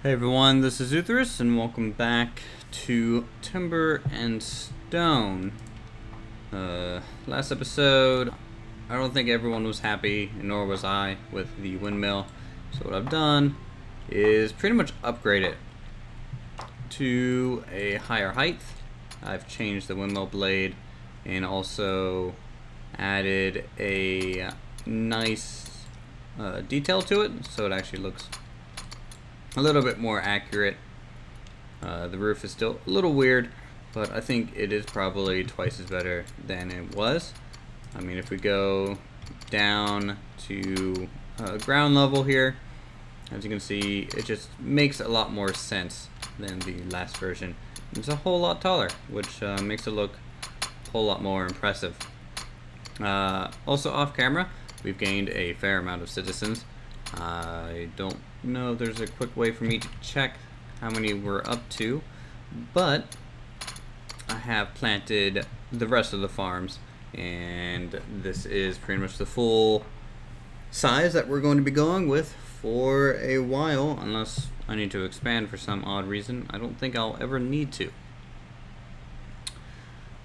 Hey everyone, this is Uthris, and welcome back to Timber and Stone. Last episode, I don't think everyone was happy, nor was I, with the windmill. So what I've done is pretty much upgrade it to a higher height. I've changed the windmill blade and also added a nice detail to it, so it actually looks a little bit more accurate. The roof is still a little weird, but I think it is probably twice as better than it was. I mean, if we go down to ground level here, as you can see, it just makes a lot more sense than the last version. It's a whole lot taller, which makes it look a whole lot more impressive. Also off camera, we've gained a fair amount of citizens. I don't know if there's a quick way for me to check how many we're up to, but I have planted the rest of the farms, and this is pretty much the full size that we're going to be going with for a while, unless I need to expand for some odd reason. I don't think I'll ever need to.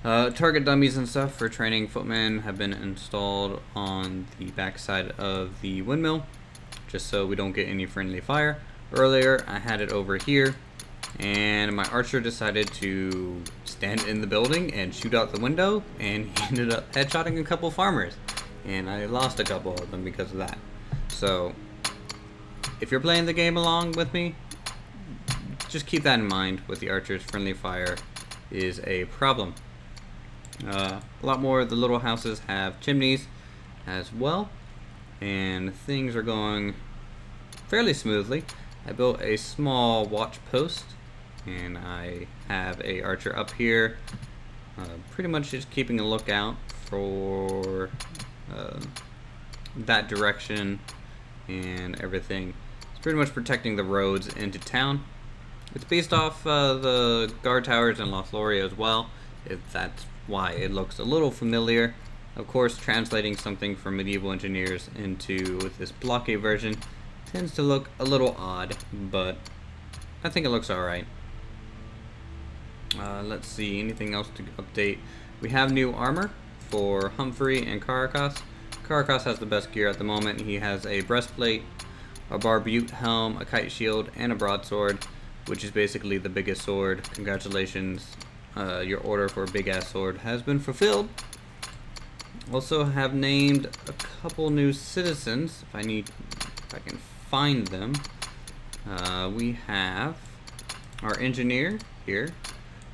Target dummies and stuff for training footmen have been installed on the backside of the windmill, just so we don't get any friendly fire. Earlier, I had it over here, and my archer decided to stand in the building and shoot out the window, and he ended up headshotting a couple farmers, and I lost a couple of them because of that. So, if you're playing the game along with me, just keep that in mind with the archers. Friendly fire is a problem. A lot more of the little houses have chimneys as well, and things are going fairly smoothly. I built a small watch post, and I have a archer up here, pretty much just keeping a lookout for that direction and everything. It's pretty much protecting the roads into town. It's based off the guard towers in Lothlorien as well, if that's why it looks a little familiar. Of course, translating something from medieval engineers into this blocky version tends to look a little odd, but I think it looks alright. Let's see, anything else to update? We have new armor for Humphrey and Karakas. Karakas has the best gear at the moment. He has a breastplate, a barbute helm, a kite shield, and a broadsword, which is basically the biggest sword. Congratulations, your order for a big ass sword has been fulfilled. Also have named a couple new citizens, if I can find them. We have our engineer here,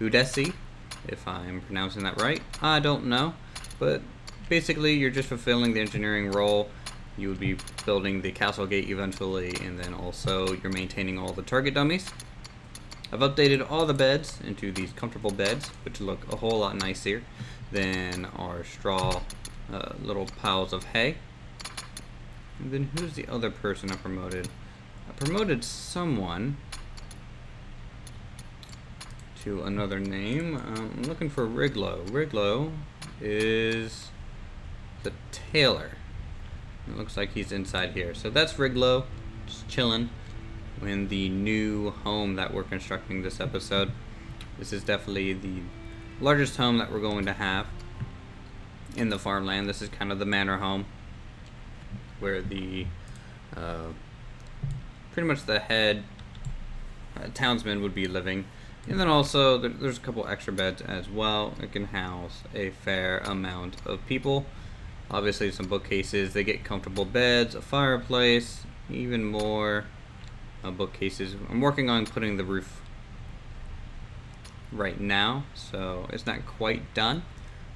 Udesi, if I'm pronouncing that right. I don't know, but basically you're just fulfilling the engineering role. You would be building the castle gate eventually, and then also you're maintaining all the target dummies. I've updated all the beds into these comfortable beds, which look a whole lot nicer than our straw little piles of hay. And then who's the other person I promoted? I promoted someone to another name. I'm looking for Riglow. Riglow is the tailor. It looks like he's inside here. So that's Riglow, just chilling in the new home that we're constructing this episode. This is definitely the largest home that we're going to have in the farmland. This is kind of the manor home where the pretty much the head townsman would be living. And then also there's a couple extra beds as well. It can house a fair amount of people. Obviously some bookcases, they get comfortable beds, a fireplace, even more bookcases. I'm working on putting the roof right now, so it's not quite done.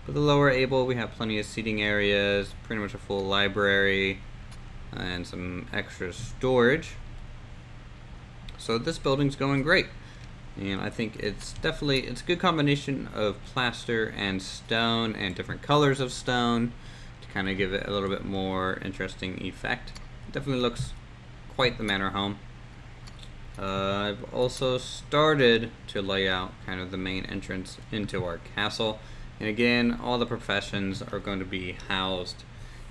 But the lower able, we have plenty of seating areas, pretty much a full library, and some extra storage. So this building's going great, and I think it's a good combination of plaster and stone and different colors of stone to kind of give it a little bit more interesting effect. It definitely looks quite the manor home. I've also started to lay out kind of the main entrance into our castle. And again, all the professions are going to be housed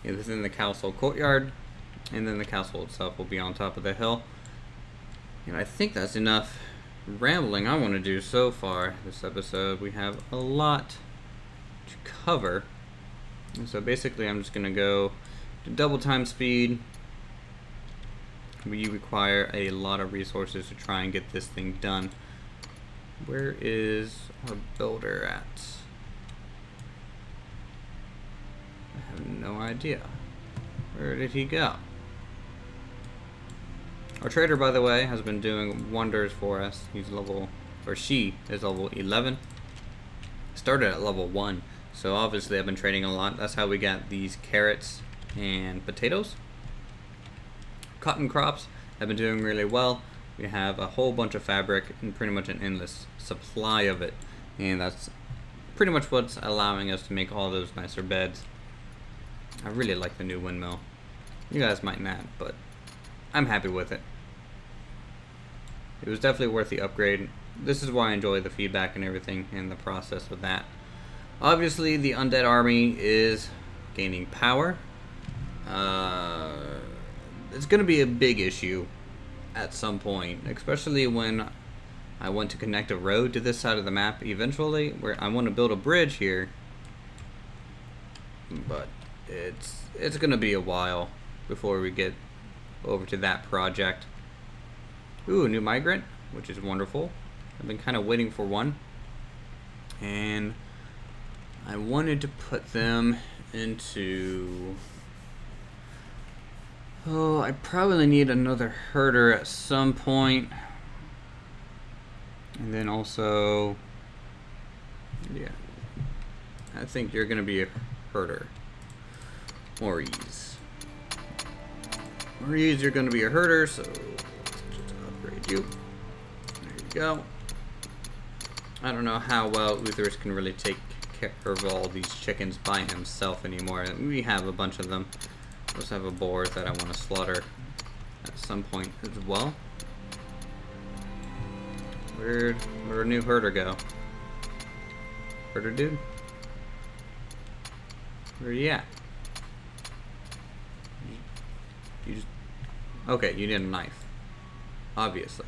within the castle courtyard, and then the castle itself will be on top of the hill. And I think that's enough rambling I want to do so far this episode. We have a lot to cover. And so basically I'm just going to go to double time speed. We require a lot of resources to try and get this thing done. Where is our builder at? I have no idea. Where did he go? Our trader, by the way, has been doing wonders for us. He's level, or she is level 11. Started at level 1, so obviously I've been trading a lot. That's how we got these carrots and potatoes. Cotton crops have been doing really well. We have a whole bunch of fabric and pretty much an endless supply of it. And that's pretty much what's allowing us to make all those nicer beds. I really like the new windmill. You guys might not, but I'm happy with it. It was definitely worth the upgrade. This is why I enjoy the feedback and everything and the process of that. Obviously, the undead army is gaining power. It's going to be a big issue at some point, especially when I want to connect a road to this side of the map eventually, where I want to build a bridge here. But it's going to be a while before we get over to that project. Ooh, a new migrant, which is wonderful. I've been kind of waiting for one. And I wanted to put them into... Oh, I probably need another herder at some point. And then also... Yeah. I think you're going to be a herder. Maurice. Maurice, you're going to be a herder, so... you. There you go. I don't know how well Uthris can really take care of all these chickens by himself anymore. We have a bunch of them. I also have a boar that I want to slaughter at some point as well. Where'd our new herder go? Herder dude? Where are you at? You just... Okay, you need a knife. Obviously.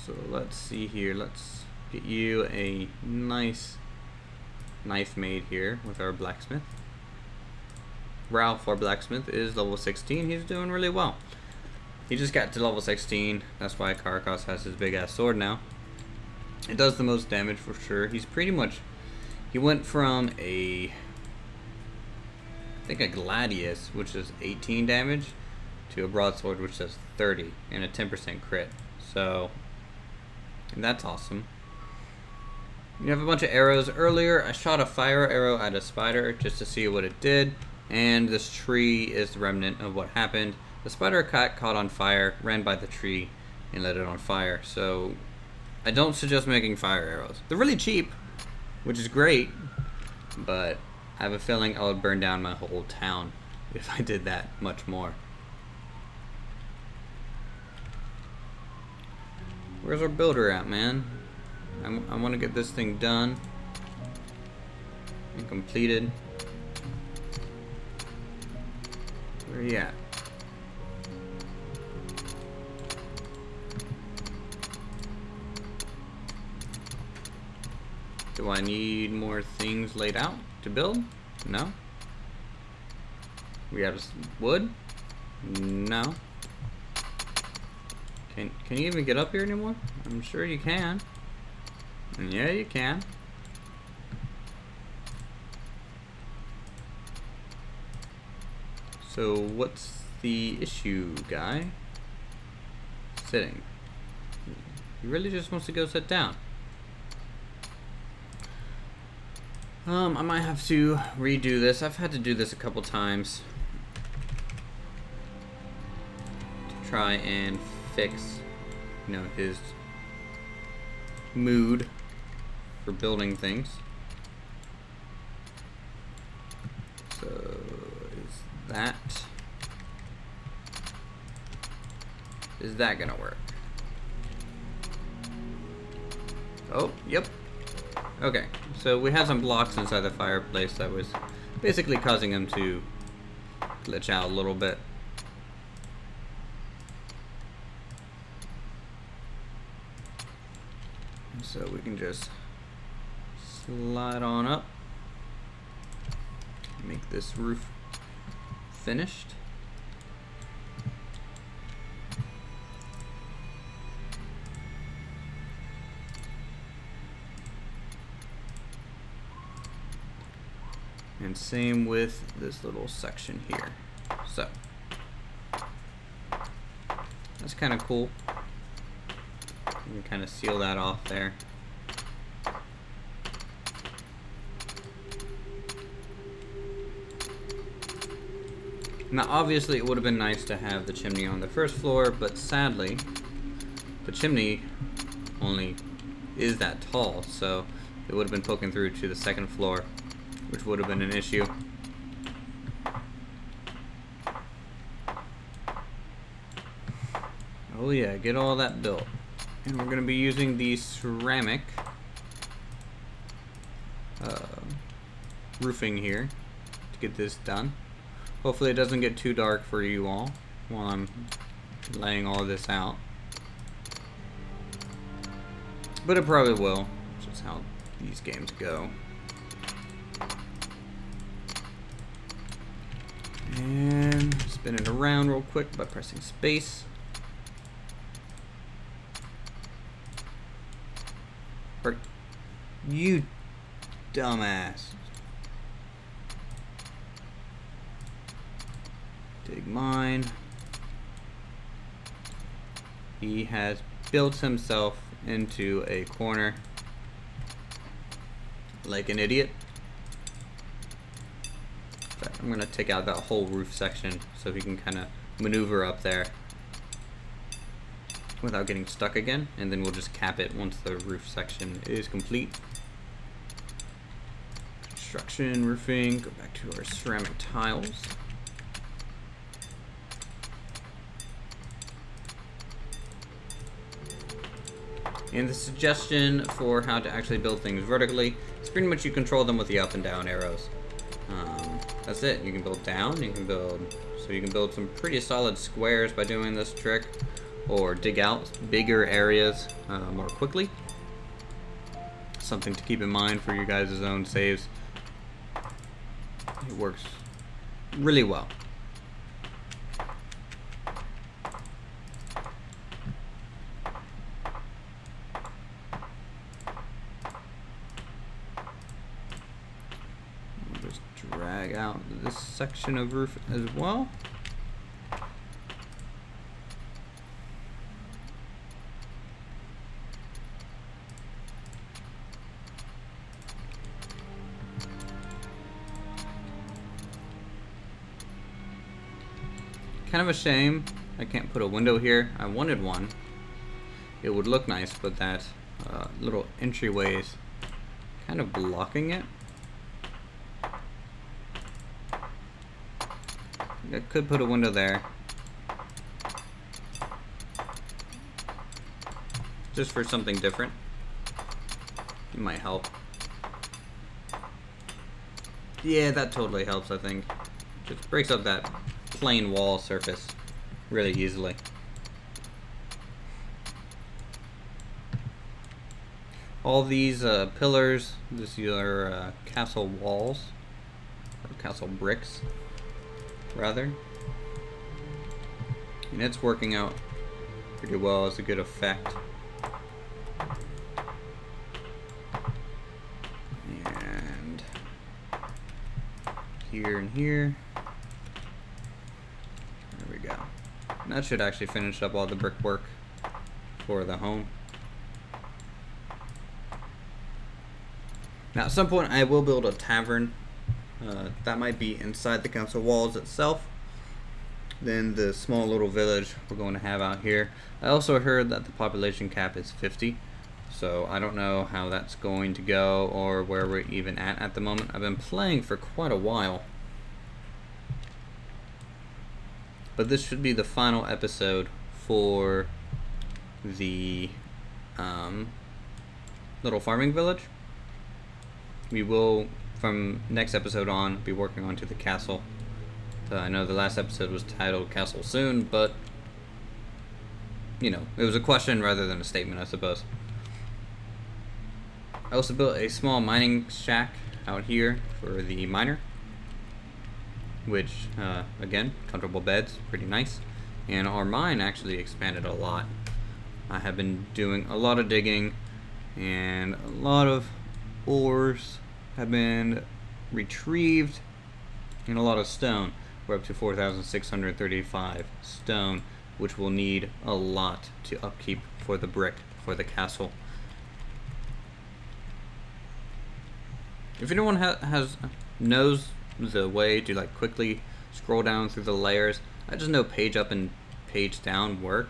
So let's see here. Let's get you a nice knife made here with our blacksmith. Ralph, our blacksmith, is level 16. He's doing really well. He just got to level 16. That's why Karakos has his big ass sword now. It does the most damage for sure. He's pretty much... He went from a... I think a gladius, which is 18 damage, to a broadsword, which does 30 and a 10% crit. So, and that's awesome. You have a bunch of arrows. Earlier, I shot a fire arrow at a spider just to see what it did, and this tree is the remnant of what happened. The spider caught on fire, ran by the tree, and lit it on fire. So, I don't suggest making fire arrows. They're really cheap, which is great, but I have a feeling I would burn down my whole town if I did that much more. Where's our builder at, man? I want to get this thing done and completed. Where are you at? Do I need more things laid out to build? No. We have wood? No. Can you even get up here anymore? I'm sure you can. And yeah, you can. So what's the issue, guy? Sitting. He really just wants to go sit down. I might have to redo this. I've had to do this a couple times to try and fix, you know, his mood for building things. So is that gonna work? Oh, yep. Okay, so we had some blocks inside the fireplace that was basically causing him to glitch out a little bit. So we can just slide on up, make this roof finished. And same with this little section here. So that's kind of cool. You can kind of seal that off there. Now obviously it would have been nice to have the chimney on the first floor, but sadly the chimney only is that tall, so it would have been poking through to the second floor, which would have been an issue. Oh yeah, get all that built. And we're going to be using the ceramic roofing here to get this done. Hopefully it doesn't get too dark for you all while I'm laying all this out. But it probably will, which is how these games go. And spin it around real quick by pressing space. You dumbass. Dig mine. He has built himself into a corner like an idiot. In fact, I'm gonna take out that whole roof section so he can kind of maneuver up there without getting stuck again, and then we'll just cap it once the roof section is complete. Construction, roofing, go back to our ceramic tiles. And the suggestion for how to actually build things vertically is pretty much you control them with the up and down arrows. That's it. You can build down, you can build some pretty solid squares by doing this trick, or dig out bigger areas more quickly. Something to keep in mind for you guys' own saves. It works really well. We'll just drag out this section of roof as well. Kind of a shame I can't put a window here. I wanted one. It would look nice, but that little entryway is kind of blocking it. I could put a window there, just for something different. It might help. Yeah, that totally helps, I think. Just breaks up that plain wall surface really easily. All these pillars, these are castle walls, or castle bricks, rather. And it's working out pretty well as a good effect. And here and here. There we go. And that should actually finish up all the brickwork for the home. Now at some point I will build a tavern. That might be inside the council walls itself. Then the small little village we're going to have out here. I also heard that the population cap is 50. So I don't know how that's going to go or where we're even at the moment. I've been playing for quite a while. But this should be the final episode for the little farming village. We will, from next episode on, be working on to the castle. I know the last episode was titled Castle Soon, but, you know, it was a question rather than a statement, I suppose. I also built a small mining shack out here for the miner, which, again, comfortable beds, pretty nice. And our mine actually expanded a lot. I have been doing a lot of digging, and a lot of ores have been retrieved, and a lot of stone. We're up to 4,635 stone, which will need a lot to upkeep for the brick for the castle. If anyone knows the way to like quickly scroll down through the layers, I just know page up and page down work,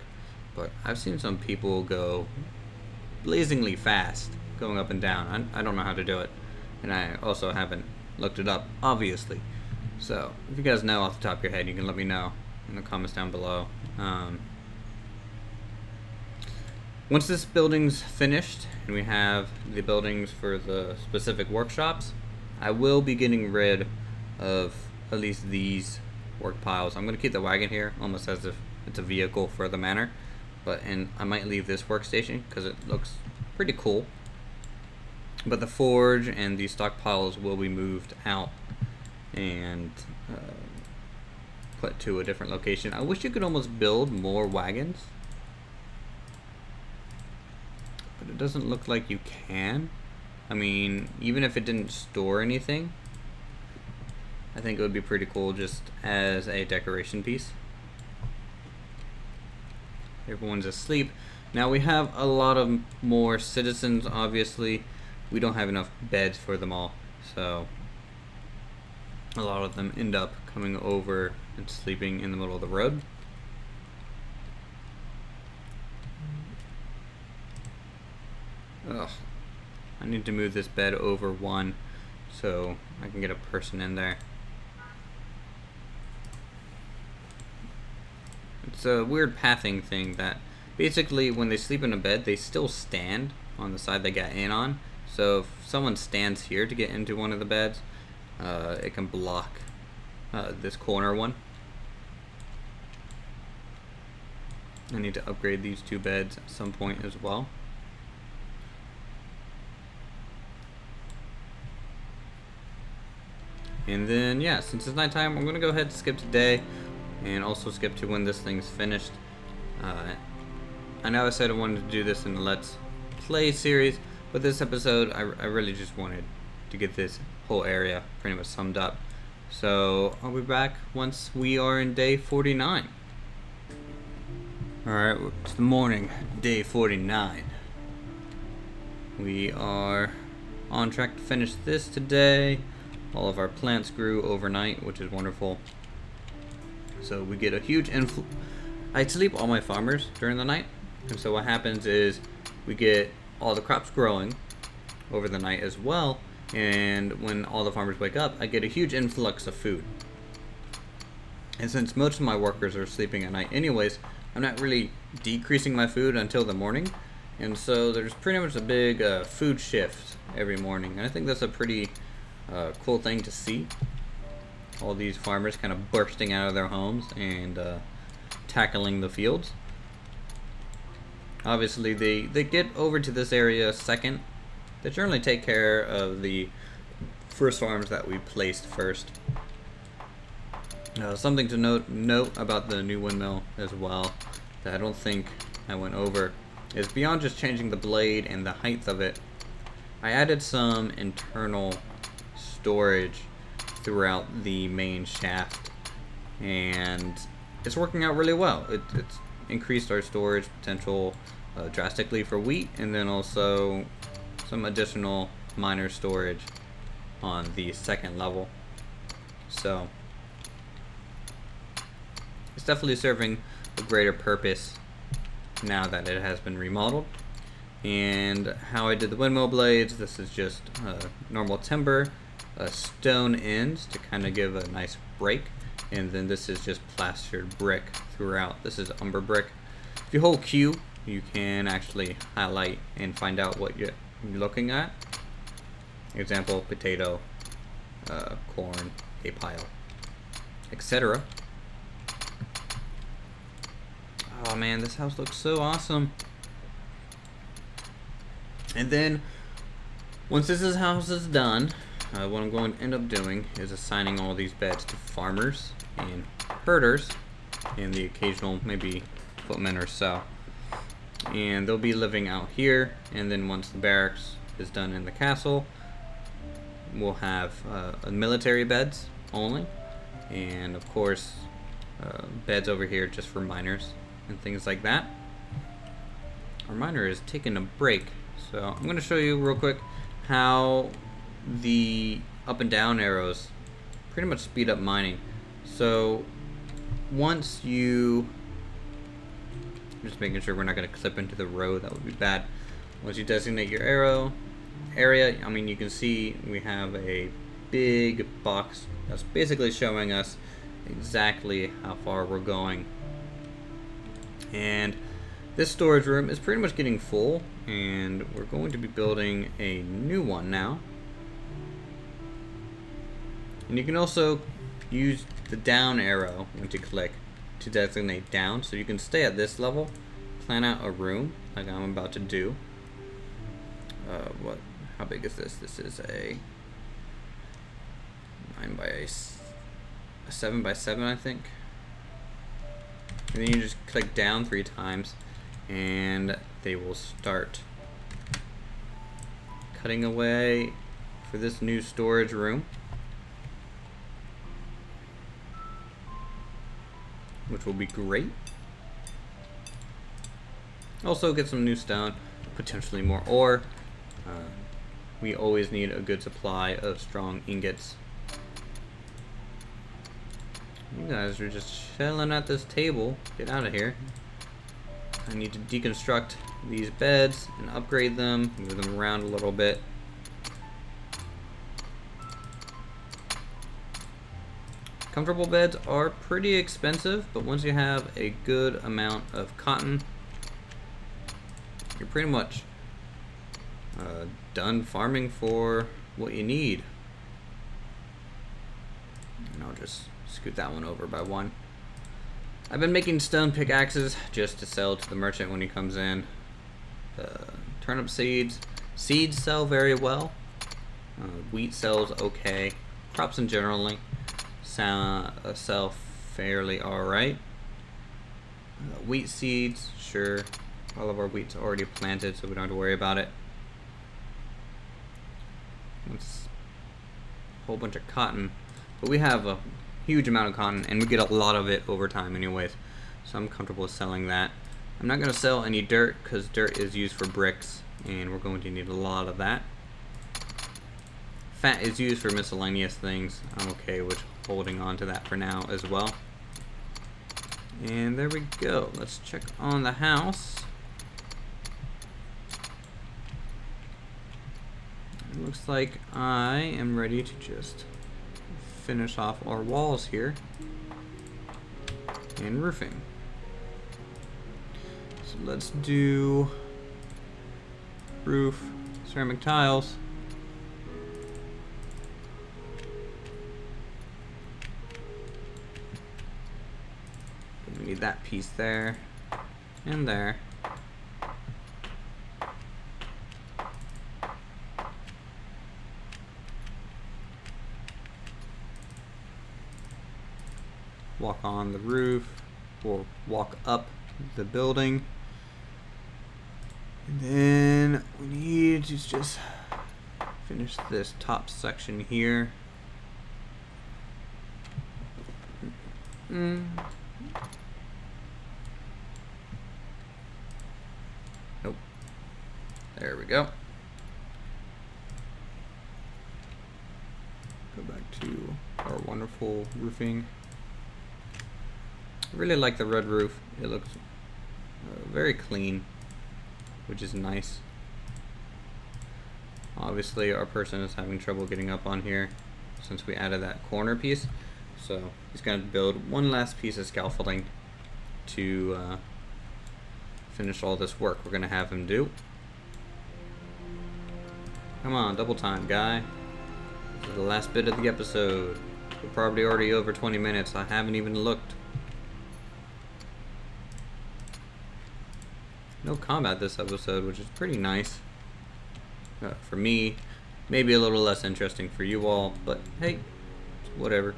but I've seen some people go blazingly fast going up and down. I don't know how to do it, and I also haven't looked it up, obviously. So if you guys know off the top of your head, you can let me know in the comments down below. Once this building's finished and we have the buildings for the specific workshops, I will be getting rid of at least these work piles. I'm going to keep the wagon here almost as if it's a vehicle for the manor, and I might leave this workstation because it looks pretty cool. But the forge and the stockpiles will be moved out and put to a different location. I wish you could almost build more wagons, but it doesn't look like you can. I mean, even if it didn't store anything, I think it would be pretty cool just as a decoration piece. Everyone's asleep. Now we have a lot of more citizens, obviously. We don't have enough beds for them all, so a lot of them end up coming over and sleeping in the middle of the road. Ugh. I need to move this bed over one so I can get a person in there. It's a weird pathing thing that basically when they sleep in a bed, they still stand on the side they got in on. So if someone stands here to get into one of the beds, it can block this corner one. I need to upgrade these two beds at some point as well. And then, yeah, since it's nighttime, I'm going to go ahead and skip to day and also skip to when this thing's finished. I know I said I wanted to do this in the Let's Play series, but this episode, I really just wanted to get this whole area pretty much summed up. So I'll be back once we are in day 49. Alright, it's the morning, day 49. We are on track to finish this today. All of our plants grew overnight, which is wonderful. So we get a huge influx. I sleep all my farmers during the night, and so what happens is we get all the crops growing over the night as well, and when all the farmers wake up, I get a huge influx of food. And since most of my workers are sleeping at night anyways, I'm not really decreasing my food until the morning, and so there's pretty much a big food shift every morning, and I think that's a pretty cool thing to see. All these farmers kind of bursting out of their homes and tackling the fields. Obviously they get over to this area second. They generally take care of the first farms that we placed first. Something to note about the new windmill as well that I don't think I went over is beyond just changing the blade and the height of it, I added some internal storage throughout the main shaft, and it's working out really well. It's increased our storage potential drastically for wheat, and then also some additional minor storage on the second level. So it's definitely serving a greater purpose now that it has been remodeled. And how I did the windmill blades, this is just normal timber, stone ends to kind of give a nice break, and then this is just plastered brick throughout. This is umber brick. If you hold Q, you can actually highlight and find out what you're looking at. Example, potato, corn, a pile, etc. Oh man, this house looks so awesome. And then Once this house is done, what I'm going to end up doing is assigning all these beds to farmers and herders and the occasional maybe footmen or so. And they'll be living out here, and then once the barracks is done in the castle, we'll have military beds only, and of course beds over here just for miners and things like that. Our miner is taking a break, so I'm going to show you real quick how the up and down arrows pretty much speed up mining. So once you, just making sure we're not going to clip into the road, that would be bad. Once you designate your area, I mean, you can see we have a big box that's basically showing us exactly how far we're going. And this storage room is pretty much getting full, and we're going to be building a new one now. And you can also use the down arrow once you click to designate down, so you can stay at this level, plan out a room like I'm about to do. How big is this? This is a 7 by 7, I think. And then you just click down 3 times, and they will start cutting away for this new storage room, which will be great. Also get some new stone, potentially more ore. We always need a good supply of strong ingots. You guys are just chilling at this table. Get out of here. I need to deconstruct these beds and upgrade them, move them around a little bit. Comfortable beds are pretty expensive, but once you have a good amount of cotton, you're pretty much done farming for what you need. And I'll just scoot that one over by 1. I've been making stone pickaxes just to sell to the merchant when he comes in. Turnip seeds sell very well. Wheat sells okay. Crops in generally sell fairly alright. Wheat seeds, sure. All of our wheat's already planted, so we don't have to worry about it. It's a whole bunch of cotton, but we have a huge amount of cotton, and we get a lot of it over time anyways, so I'm comfortable selling that. I'm not going to sell any dirt because dirt is used for bricks, and we're going to need a lot of that. Fat is used for miscellaneous things. I'm okay with holding on to that for now as well. And there we go. Let's check on the house. It looks like I am ready to just finish off our walls here and roofing. So let's do roof, ceramic tiles. We need that piece there and there. Walk on the roof, or walk up the building. And then we need to just finish this top section here. Nope. There we go. Go back to our wonderful roofing. I really like the red roof. It looks very clean, which is nice. Obviously our person is having trouble getting up on here since we added that corner piece, so he's going to build one last piece of scaffolding to finish all this work we're going to have him do. Come on, double time, guy. This is the last bit of the episode. We're probably already over 20 minutes. I haven't even looked. No combat this episode, which is pretty nice. For me, maybe a little less interesting for you all, but hey, whatever.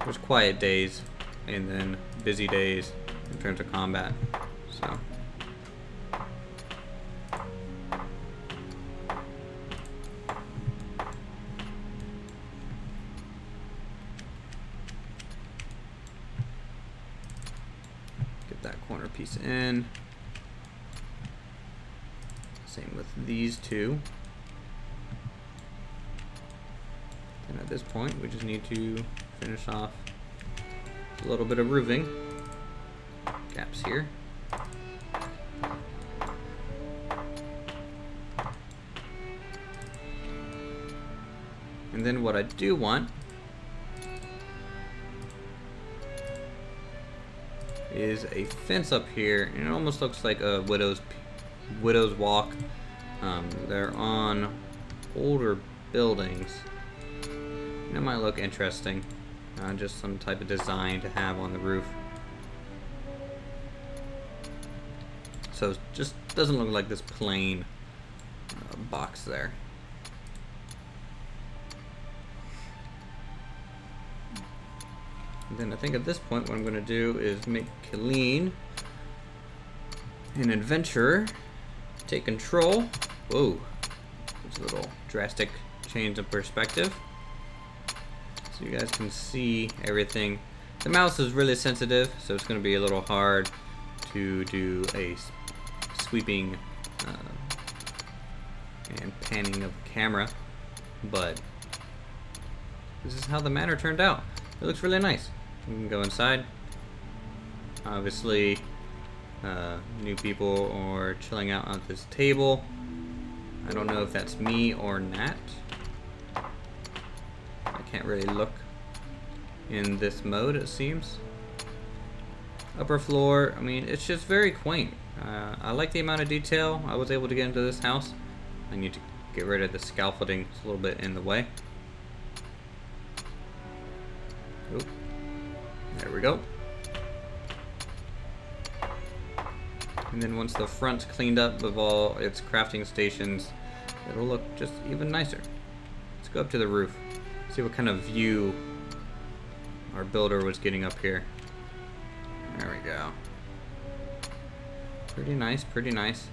There's quiet days and then busy days in terms of combat, so. Get that corner piece in. Same with these two. And at this point, we just need to finish off a little bit of roofing. Gaps here. And then what I do want is a fence up here, and it almost looks like a widow's walk. They're on older buildings. That might look interesting. Just some type of design to have on the roof. So it just doesn't look like this plain box there. And then I think at this point what I'm going to do is make Killeen an adventurer. Take control. Whoa. It's a little drastic change of perspective. So you guys can see everything. The mouse is really sensitive, so it's going to be a little hard to do a sweeping and panning of the camera. But this is how the manor turned out. It looks really nice. We can go inside. Obviously, new people are chilling out on this table. I don't know if that's me or Nat. I can't really look in this mode, it seems. Upper floor, I mean, it's just very quaint. I like the amount of detail I was able to get into this house. I need to get rid of the scaffolding. It's a little bit in the way. Oop. There we go. And then once the front's cleaned up with all its crafting stations, it'll look just even nicer. Let's go up to the roof. See what kind of view our builder was getting up here. There we go. Pretty nice, pretty nice.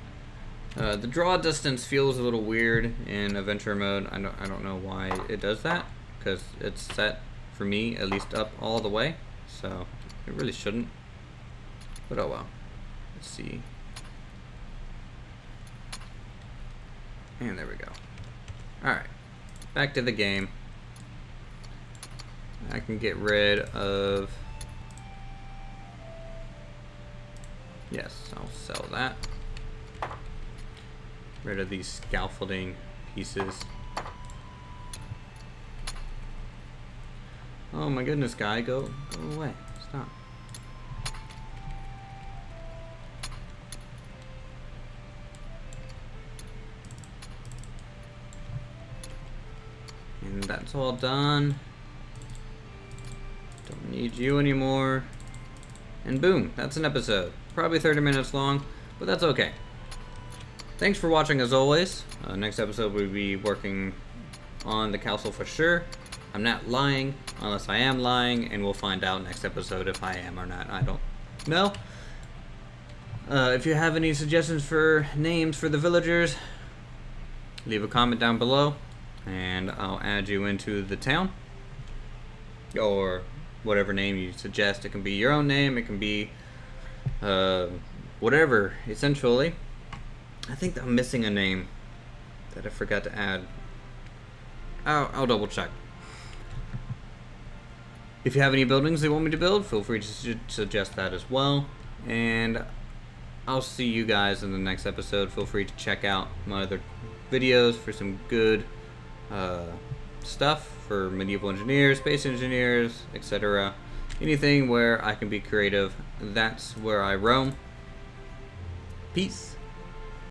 The draw distance feels a little weird in adventure mode. I don't know why it does that, because it's set for me at least up all the way, so it really shouldn't. But oh well. Let's see. And there we go. Alright. Back to the game. I can get rid of... Yes, I'll sell that. Rid of these scaffolding pieces. Oh my goodness, guy, go away. Stop. And that's all done. Don't need you anymore. And boom, that's an episode. Probably 30 minutes long, but that's okay. Thanks for watching as always. Next episode we'll be working on the castle for sure. I'm not lying, unless I am lying, and we'll find out next episode if I am or not. I don't know. If you have any suggestions for names for the villagers, leave a comment down below, and I'll add you into the town. Or whatever name you suggest. It can be your own name, it can be whatever, essentially. I think I'm missing a name that I forgot to add. I'll double check. If you have any buildings you want me to build, feel free to suggest that as well. And I'll see you guys in the next episode. Feel free to check out my other videos for some good stuff for medieval engineers, space engineers, etc. Anything where I can be creative, that's where I roam. Peace.